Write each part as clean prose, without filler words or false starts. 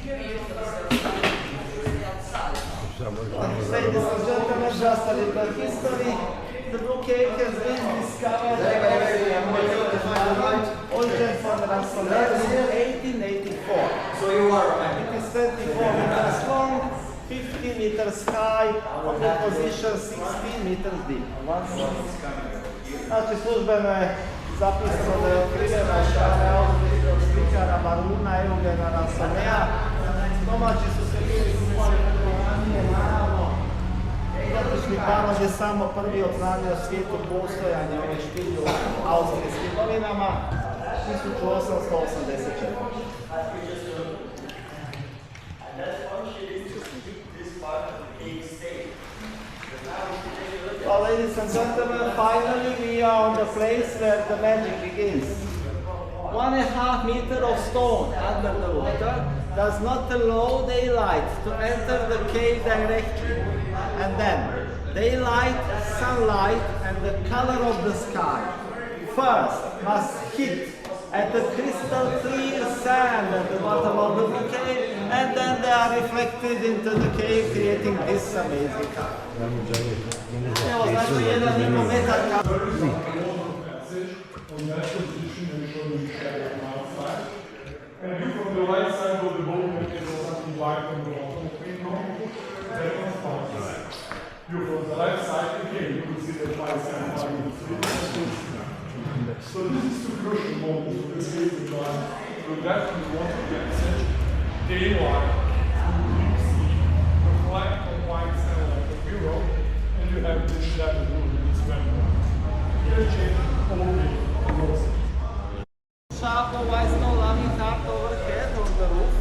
Ladies and gentlemen, just a little history. The blue cave has been discovered origin from Ransomware in 1884. So you are right. It is 24 meters long, 50 meters high, on the position 16 meters deep. Znači, službeno je zapisano da je otkrivena od strane austrijskog slikara baruna Eugena Ransomwarea. Domaći su se bili ranije, naravno. Dotični panog je samo prvi otklanio svijetu postojanje ove špilje u austrijskim novinama 1884. Well, ladies and gentlemen, finally we are on the place where the magic begins. 1.5 meters of stone under the water does not allow daylight to enter the cave directly. And then, daylight, sunlight, and the color of the sky first must hit at the crystal clear sand at the bottom of the cave, and then they are reflected into the cave, creating this amazing color. Evo, znači, jedan i po metar And you from the right side of the boat, there is something white on the bottom. You from the left side, again, you can see the white sand. So this is the crucial moment of the escape line. So that we want to get such daylight through deep sea, reflect on white sand like a mirror, and you have this shadow moving this membrane. You can change only the rose. Sharp white snow loving heart overhead on the roof.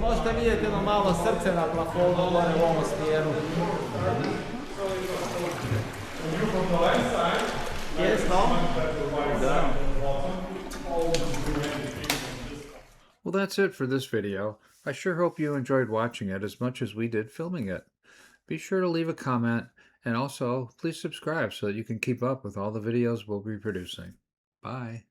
Možete vidjeti jedno malo srce na plafonu gore u ovom smjeru. Yes, no? Well, that's it for this video. I sure hope you enjoyed watching it as much as we did filming it. Be sure to leave a comment, and also please subscribe so that you can keep up with all the videos we'll be producing. Bye.